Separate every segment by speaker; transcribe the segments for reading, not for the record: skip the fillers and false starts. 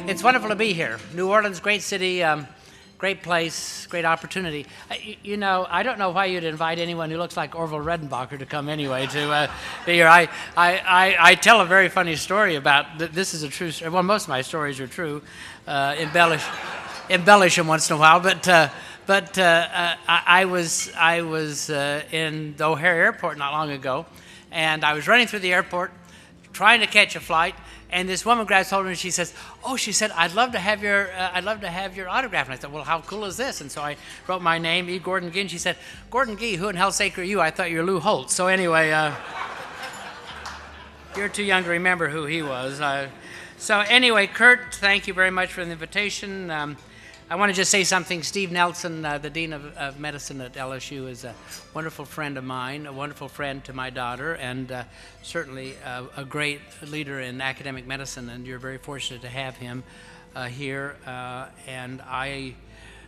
Speaker 1: It's wonderful to be here. New Orleans, great city, great place, great opportunity. You know, I don't know why you'd invite anyone who looks like Orville Redenbacher to come anyway to be here. I tell a very funny story about, this is a true story. Well, most of my stories are true, embellish them once in a while, but I was in the O'Hare Airport not long ago, and I was running through the airport trying to catch a flight, and this woman grabs hold of me and she says, "Oh," she said, "I'd love to have your autograph." And I said, "Well, how cool is this?" And so I wrote my name, E. Gordon Gee, and she said, "Gordon Gee, who in hell's sake are you? I thought you were Lou Holtz." So anyway, you're too young to remember who he was. So anyway, Kurt, thank you very much for the invitation. I want to just say something. Steve Nelson, the Dean of Medicine at LSU, is a wonderful friend of mine, a wonderful friend to my daughter, and certainly a great leader in academic medicine, and you're very fortunate to have him here. And I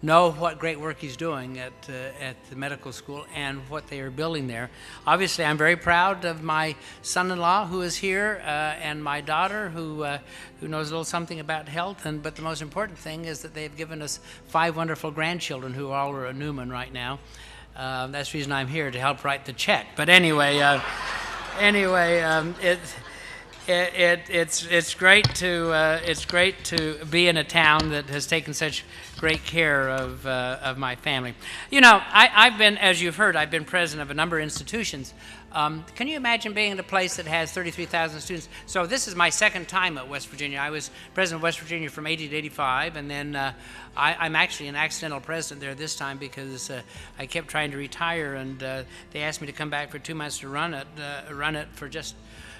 Speaker 1: know what great work he's doing at the medical school and what they are building there. Obviously, I'm very proud of my son-in-law who is here and my daughter who knows a little something about health. But the most important thing is that they've given us 5 wonderful grandchildren who all are at Newman right now. That's the reason I'm here, to help write the check. But anyway, it's great to be in a town that has taken such great care of my family. You know, I've been, as you've heard, I've been president of a number of institutions. Can you imagine being in a place that has 33,000 students? So this is my second time at West Virginia. I was president of West Virginia from 80 to 85, and then I'm actually an accidental president there this time because I kept trying to retire, and they asked me to come back for 2 months to run it for just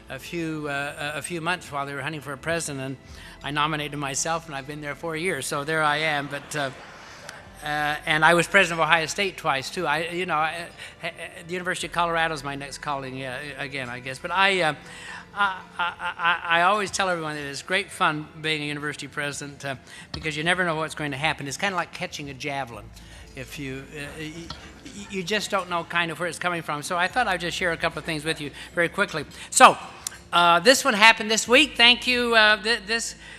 Speaker 1: a few months while they were hunting for a president, and I nominated myself, and I've been there 4 years, so there I am. But and I was president of Ohio State twice too. The University of Colorado is my next calling again, I guess. But I always tell everyone that it's great fun being a university president because you never know what's going to happen. It's kind of like catching a javelin. If you just don't know kind of where it's coming from. So I thought I'd just share a couple of things with you very quickly. So this one happened this week. Thank you.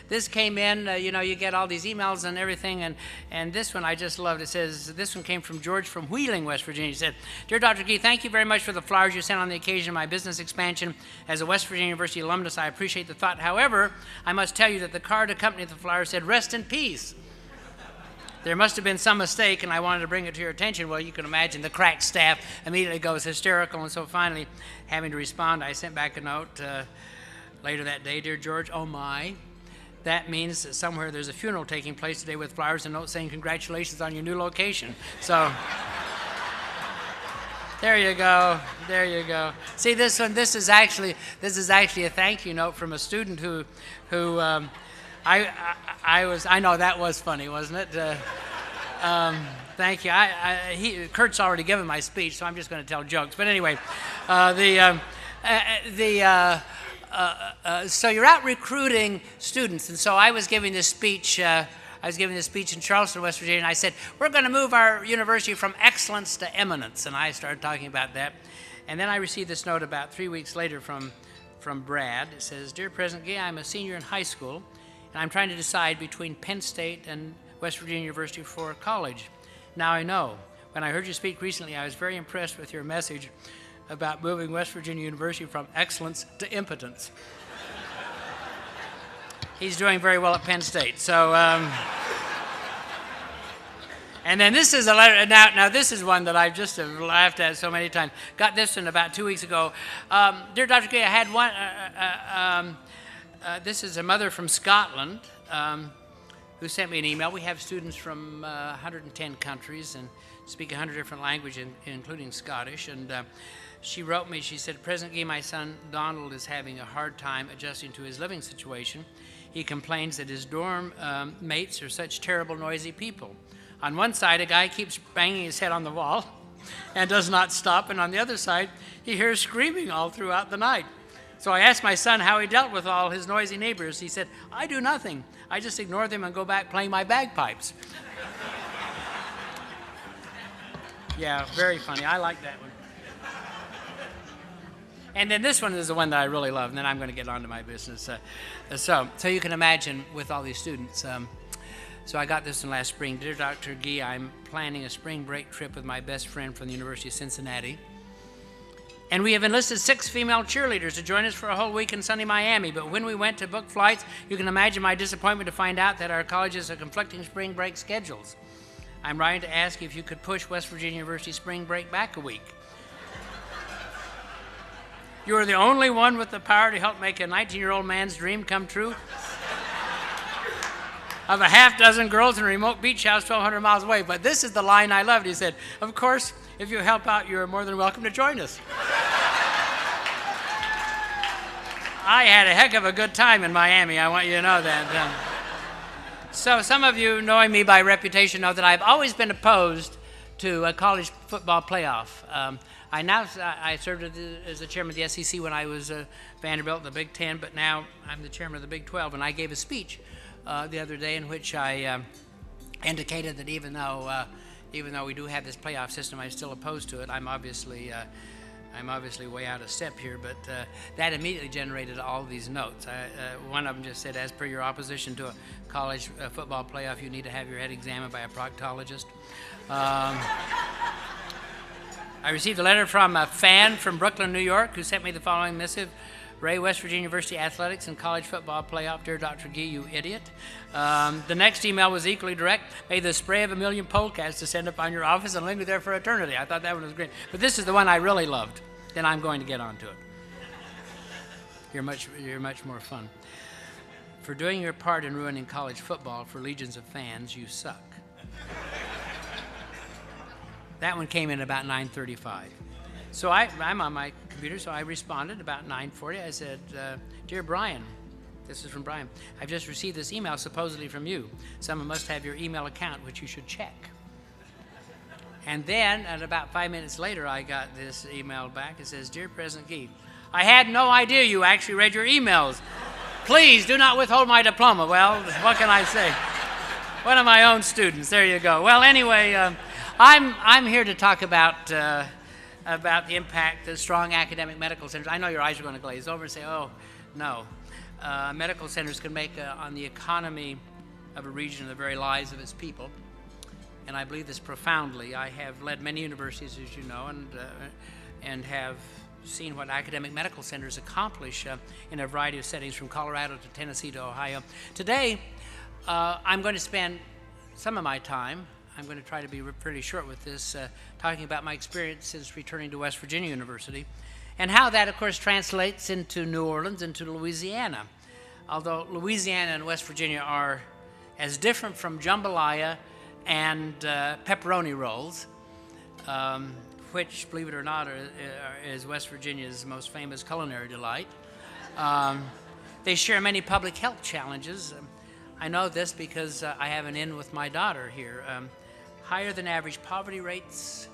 Speaker 1: This came in. You get all these emails and everything, and this one I just loved. It says, this one came from George from Wheeling, West Virginia. He said, "Dear Dr. Gee, thank you very much for the flowers you sent on the occasion of my business expansion. As a West Virginia University alumnus, I appreciate the thought. However, I must tell you that the card accompanying the flowers said, 'Rest in peace.' There must have been some mistake, and I wanted to bring it to your attention." Well, you can imagine the crack staff immediately goes hysterical, and so finally, having to respond, I sent back a note later that day. "Dear George, oh my, that means that somewhere there's a funeral taking place today with flowers and a note saying congratulations on your new location." So there you go. See, this is actually a thank you note from a student who I know that was funny, wasn't it? Thank you. Kurt's already given my speech, so I'm just going to tell jokes. But anyway, so you're out recruiting students, and so I was giving this speech. In Charleston, West Virginia, and I said, "We're going to move our university from excellence to eminence," and I started talking about that. And then I received this note about 3 weeks later from Brad. It says, "Dear President Gee, I'm a senior in high school, and I'm trying to decide between Penn State and West Virginia University for college. Now I know. When I heard you speak recently, I was very impressed with your message about moving West Virginia University from excellence to impotence." He's doing very well at Penn State. So, and then this is a letter. Now this is one that I've just laughed at so many times. Got this one about 2 weeks ago. "Dear Dr. Gee, I had one." This is a mother from Scotland who sent me an email. We have students from 110 countries and speak 100 different languages, including Scottish. And she wrote me, she said, "President Gee, my son Donald is having a hard time adjusting to his living situation. He complains that his dorm mates are such terrible, noisy people. On one side, a guy keeps banging his head on the wall and does not stop. And on the other side, he hears screaming all throughout the night. So I asked my son how he dealt with all his noisy neighbors. He said, 'I do nothing. I just ignore them and go back playing my bagpipes.'" Yeah, very funny. I like that one. And then this one is the one that I really love, and then I'm going to get on to my business. So you can imagine with all these students. So I got this one last spring. Dear Dr. Gee, I'm planning a spring break trip with my best friend from the University of Cincinnati. And we have enlisted 6 female cheerleaders to join us for a whole week in sunny Miami. But when we went to book flights, you can imagine my disappointment to find out that our colleges have conflicting spring break schedules. I'm writing to ask if you could push West Virginia University spring break back a week. You are the only one with the power to help make a 19-year-old man's dream come true. Of a half dozen girls in a remote beach house 1,200 miles away. But this is the line I loved. He said, of course, if you help out, you're more than welcome to join us. I had a heck of a good time in Miami. I want you to know that. So some of you, knowing me by reputation, know that I've always been opposed to a college football playoff. I served as the chairman of the SEC when I was Vanderbilt in the Big Ten, but now I'm the chairman of the Big 12, and I gave a speech the other day in which I indicated that even though we do have this playoff system, I'm still opposed to it. I'm obviously way out of step here, but that immediately generated all these notes. One of them just said, as per your opposition to a college football playoff, you need to have your head examined by a proctologist. I received a letter from a fan from Brooklyn, New York, who sent me the following missive. Ray, West Virginia University Athletics and College Football Playoff. Dear Dr. Gee, you idiot. The next email was equally direct. May the spray of a million polecats descend upon your office and linger there for eternity. I thought that one was great. But this is the one I really loved. Then I'm going to get onto it. You're much more fun. For doing your part in ruining college football for legions of fans, you suck. That one came in about 9:35. So I'm on my computer, so I responded about 9:40. I said, Dear Brian, this is from Brian, I've just received this email supposedly from you. Someone must have your email account, which you should check. And then, at about 5 minutes later, I got this email back. It says, Dear President Gee, I had no idea you actually read your emails. Please do not withhold my diploma. Well, what can I say? One of my own students. There you go. Well, anyway, I'm here to talk about the impact that strong academic medical centers. I know your eyes are going to glaze over and say, oh, no. Medical centers can make on the economy of a region and the very lives of its people. And I believe this profoundly. I have led many universities, as you know, and have seen what academic medical centers accomplish in a variety of settings, from Colorado to Tennessee to Ohio. Today, I'm going to spend some of my time, I'm going to try to be pretty short with this, talking about my experience since returning to West Virginia University, and how that, of course, translates into New Orleans and to Louisiana. Although Louisiana and West Virginia are as different from jambalaya and pepperoni rolls, which, believe it or not, is West Virginia's most famous culinary delight. They share many public health challenges. I know this because I have an in with my daughter here. Higher than average poverty rates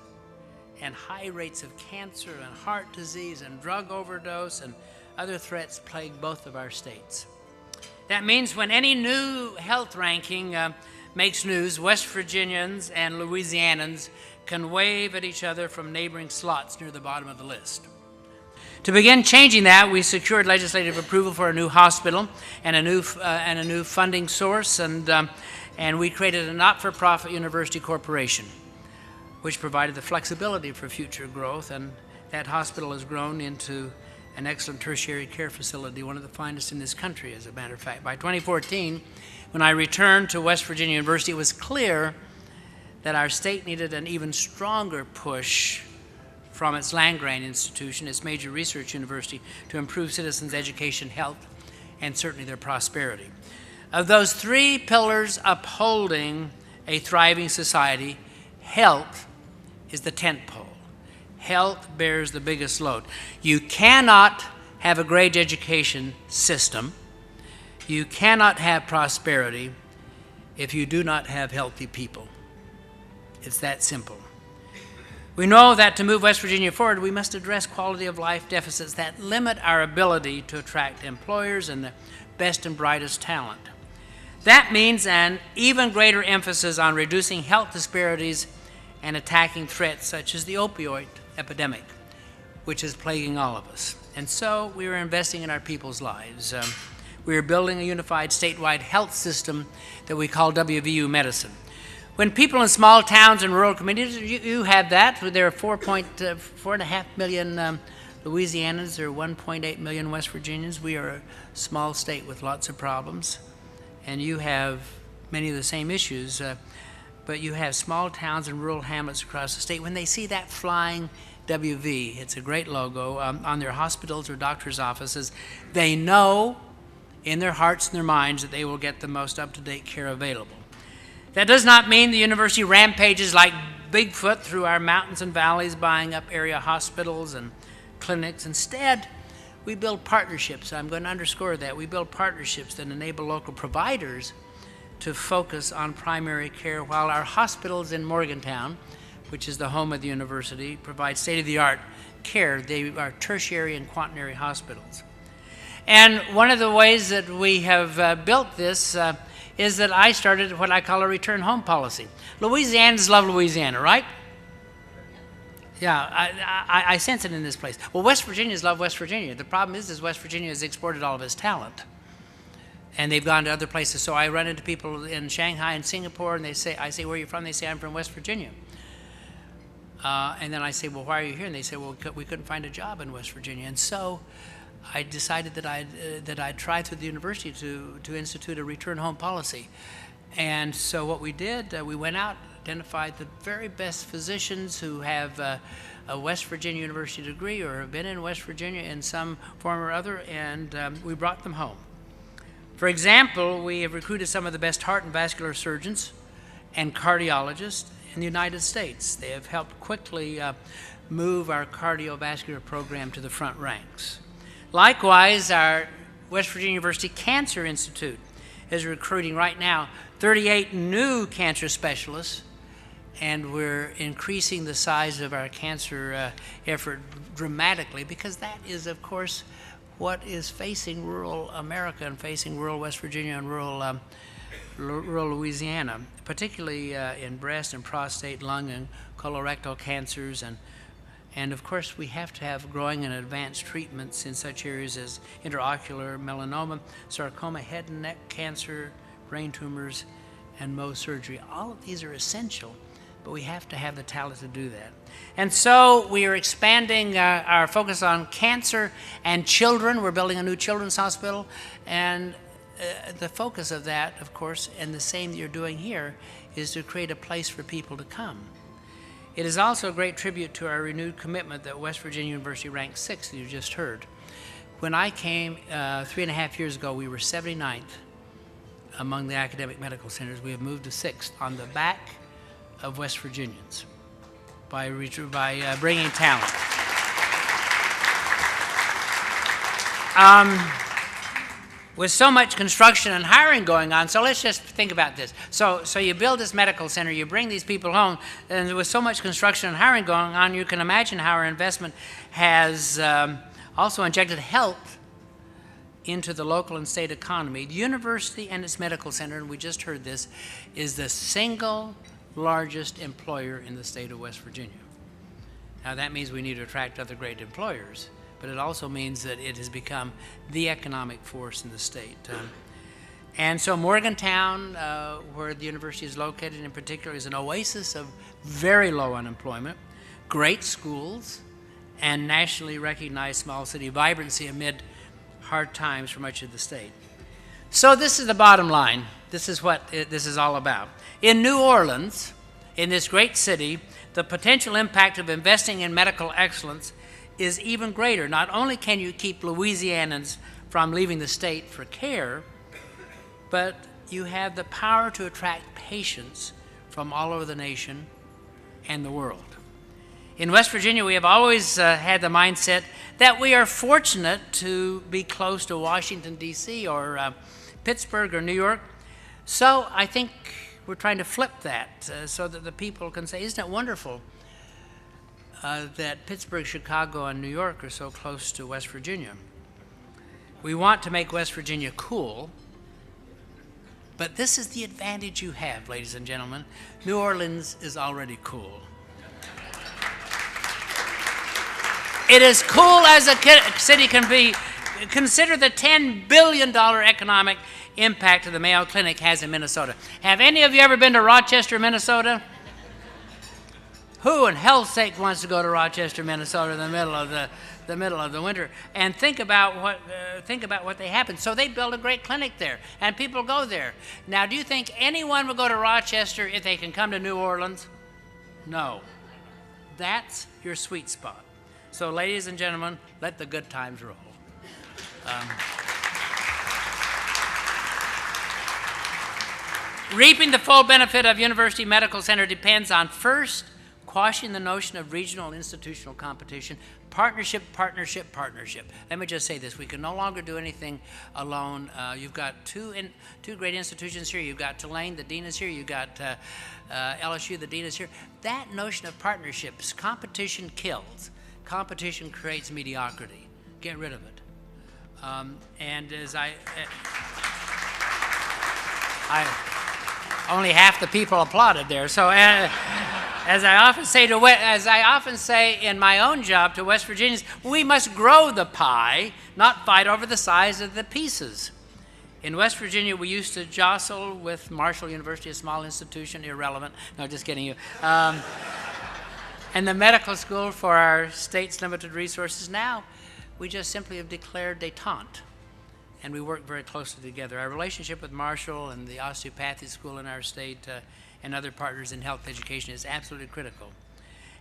Speaker 1: and high rates of cancer and heart disease and drug overdose and other threats plague both of our states. That means when any new health ranking makes news, West Virginians and Louisianans can wave at each other from neighboring slots near the bottom of the list. To begin changing that, we secured legislative approval for a new hospital and a new funding source, and we created a not-for-profit university corporation, which provided the flexibility for future growth, and that hospital has grown into an excellent tertiary care facility, one of the finest in this country, as a matter of fact. By 2014, when I returned to West Virginia University, it was clear that our state needed an even stronger push from its land-grant institution, its major research university, to improve citizens' education, health, and certainly their prosperity. Of those 3 pillars upholding a thriving society, health is the tent pole. Health bears the biggest load. You cannot have a great education system, you cannot have prosperity if you do not have healthy people. It's that simple. We know that to move West Virginia forward, we must address quality of life deficits that limit our ability to attract employers and the best and brightest talent. That means an even greater emphasis on reducing health disparities and attacking threats such as the opioid epidemic. which is plaguing all of us. And so we were investing in our people's lives. We were building a unified statewide health system that we call WVU medicine. When people in small towns and rural communities, you have that. There are 4.5 million Louisianans, there are 1.8 million West Virginians. We are a small state with lots of problems, and you have many of the same issues, but you have small towns and rural hamlets across the state. When they see that flying WV, it's a great logo, on their hospitals or doctor's offices, they know in their hearts and their minds that they will get the most up-to-date care available. That does not mean the university rampages like Bigfoot through our mountains and valleys, buying up area hospitals and clinics. Instead, we build partnerships. I'm going to underscore that. We build partnerships that enable local providers to focus on primary care, while our hospitals in Morgantown, which is the home of the university, provide state-of-the-art care. They are tertiary and quaternary hospitals. And one of the ways that we have built this is that I started what I call a return home policy. Louisianans love Louisiana, right? Yeah, I sense it in this place. Well, West Virginians love West Virginia. The problem is West Virginia has exported all of its talent, and they've gone to other places. So I run into people in Shanghai and Singapore, and I say, where are you from? They say, I'm from West Virginia. And then I say, well, why are you here? And they say, well, we couldn't find a job in West Virginia. And so I decided that I'd try through the university to institute a return home policy. And so what we did, we went out, identified the very best physicians who have a West Virginia University degree or have been in West Virginia in some form or other, and we brought them home. For example, we have recruited some of the best heart and vascular surgeons and cardiologists in the United States. They have helped quickly move our cardiovascular program to the front ranks. Likewise, our West Virginia University Cancer Institute is recruiting right now 38 new cancer specialists, and we're increasing the size of our cancer effort dramatically, because that is, of course, what is facing rural America and facing rural West Virginia and rural Louisiana, particularly in breast and prostate, lung and colorectal cancers, and of course we have to have growing and advanced treatments in such areas as intraocular melanoma, sarcoma, head and neck cancer, brain tumors, and Mohs surgery. All of these are essential, but we have to have the talent to do that. And so we are expanding our focus on cancer and children. We're building a new children's hospital, and the focus of that, of course, and the same that you're doing here, is to create a place for people to come. It is also a great tribute to our renewed commitment that West Virginia University ranked 6th, you just heard. When I came 3.5 years ago, we were 79th among the academic medical centers. We have moved to 6th on the back of West Virginians by bringing talent. With so much construction and hiring going on, so let's just think about this. So you build this medical center, you bring these people home, and with so much construction and hiring going on, you can imagine how our investment has also injected health into the local and state economy. The university and its medical center, and we just heard this, is the single largest employer in the state of West Virginia. Now that means we need to attract other great employers, but it also means that it has become the economic force in the state. And so Morgantown, where the university is located in particular, is an oasis of very low unemployment, great schools, and nationally recognized small city vibrancy amid hard times for much of the state. So this is the bottom line. This is what this is all about. In New Orleans, in this great city, the potential impact of investing in medical excellence is even greater. Not only can you keep Louisianans from leaving the state for care, but you have the power to attract patients from all over the nation and the world. In West Virginia, we have always had the mindset that we are fortunate to be close to Washington, D.C., or Pittsburgh, or New York. So I think we're trying to flip that so that the people can say, isn't it wonderful that Pittsburgh, Chicago, and New York are so close to West Virginia? We want to make West Virginia cool, but this is the advantage you have, ladies and gentlemen. New Orleans is already cool. It is cool as a city can be. Consider the $10 billion economic impact that the Mayo Clinic has in Minnesota. Have any of you ever been to Rochester, Minnesota? Who in hell's sake wants to go to Rochester, Minnesota in the middle of the winter and think about what they happen? So they build a great clinic there, and people go there. Now, do you think anyone would go to Rochester if they can come to New Orleans? No. That's your sweet spot. So, ladies and gentlemen, let the good times roll. Reaping the full benefit of University Medical Center depends on, first, quashing the notion of regional institutional competition. Partnership, partnership, partnership. Let me just say this. We can no longer do anything alone. You've got two great institutions here. You've got Tulane, the dean is here. You've got LSU, the dean is here. That notion of partnerships, competition kills. Competition creates mediocrity. Get rid of it. And as only half the people applauded there. So as I often say in my own job to West Virginians, we must grow the pie, not fight over the size of the pieces. In West Virginia, we used to jostle with Marshall University, a small institution, irrelevant. No, just kidding you. And the medical school for our state's limited resources. Now, we just simply have declared détente, and we work very closely together. Our relationship with Marshall and the osteopathy school in our state and other partners in health education is absolutely critical.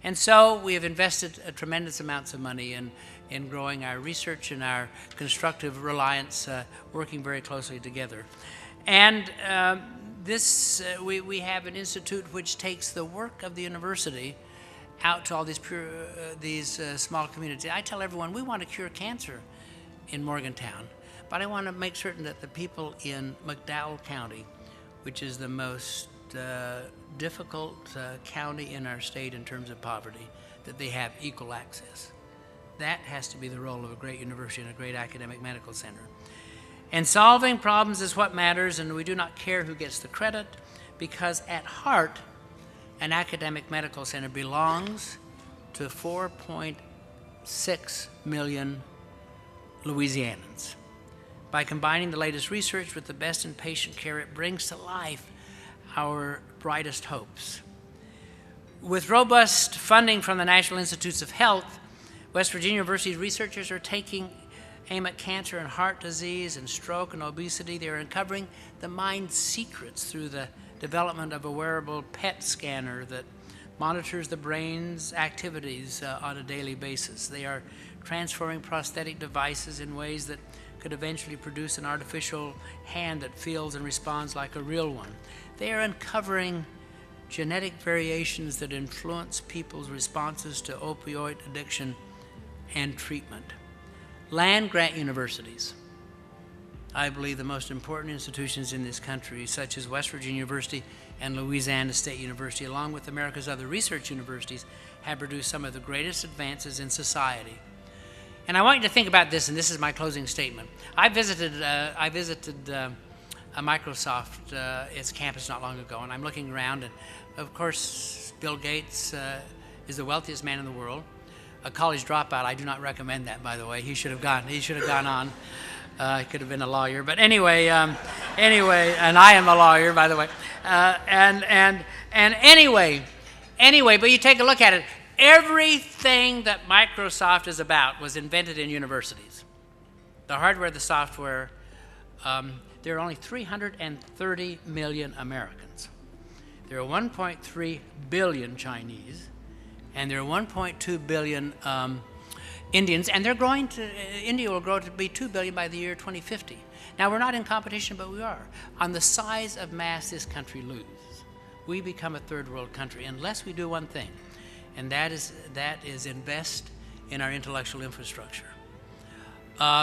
Speaker 1: And so we have invested tremendous amounts of money in growing our research and our constructive reliance, working very closely together. And we have an institute which takes the work of the university out to all these small communities. I tell everyone we want to cure cancer in Morgantown, but I want to make certain that the people in McDowell County, which is the most difficult county in our state in terms of poverty, that they have equal access. That has to be the role of a great university and a great academic medical center. And solving problems is what matters, and we do not care who gets the credit, because at heart, an academic medical center belongs to 4.6 million Louisianans. By combining the latest research with the best in patient care, it brings to life our brightest hopes. With robust funding from the National Institutes of Health, West Virginia University's researchers are taking aim at cancer and heart disease and stroke and obesity. They are uncovering the mind's secrets through the development of a wearable PET scanner that monitors the brain's activities on a daily basis. They are transforming prosthetic devices in ways that could eventually produce an artificial hand that feels and responds like a real one. They are uncovering genetic variations that influence people's responses to opioid addiction and treatment. Land-grant universities, I believe the most important institutions in this country, such as West Virginia University and Louisiana State University, along with America's other research universities, have produced some of the greatest advances in society. And I want you to think about this, and this is my closing statement. I visited Microsoft, its campus not long ago, and I'm looking around, and of course, Bill Gates is the wealthiest man in the world. A college dropout, I do not recommend that, by the way. He should have gone on. He could have been a lawyer, but anyway, and I am a lawyer, by the way. Anyway, but you take a look at it. Everything that Microsoft is about was invented in universities. The hardware, the software. There are only 330 million Americans. There are 1.3 billion Chinese, and there are 1.2 billion Indians, and India will grow to be 2 billion by the year 2050. Now, we're not in competition, but we are. On the size of mass this country loses, we become a third world country unless we do one thing, and that is invest in our intellectual infrastructure.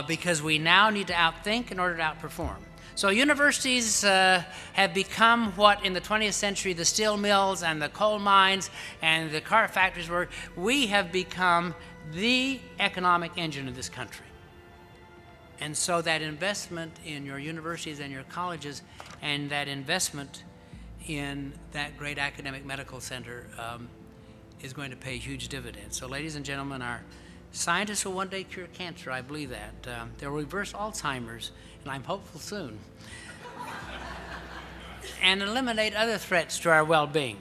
Speaker 1: Because we now need to outthink in order to outperform. So universities have become what in the 20th century the steel mills and the coal mines and the car factories were. We have become the economic engine of this country. And so that investment in your universities and your colleges and that investment in that great academic medical center is going to pay huge dividends. So ladies and gentlemen, our Scientists will one day cure cancer, I believe that. They'll reverse Alzheimer's, and I'm hopeful soon. And eliminate other threats to our well-being.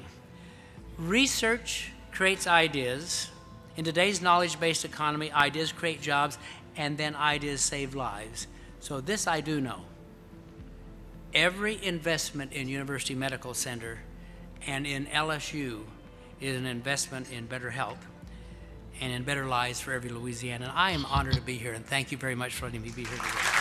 Speaker 1: Research creates ideas. In today's knowledge-based economy, ideas create jobs, and then ideas save lives. So this I do know. Every investment in University Medical Center and in LSU is an investment in better health and in better lives for every Louisianan. I am honored to be here, and thank you very much for letting me be here today.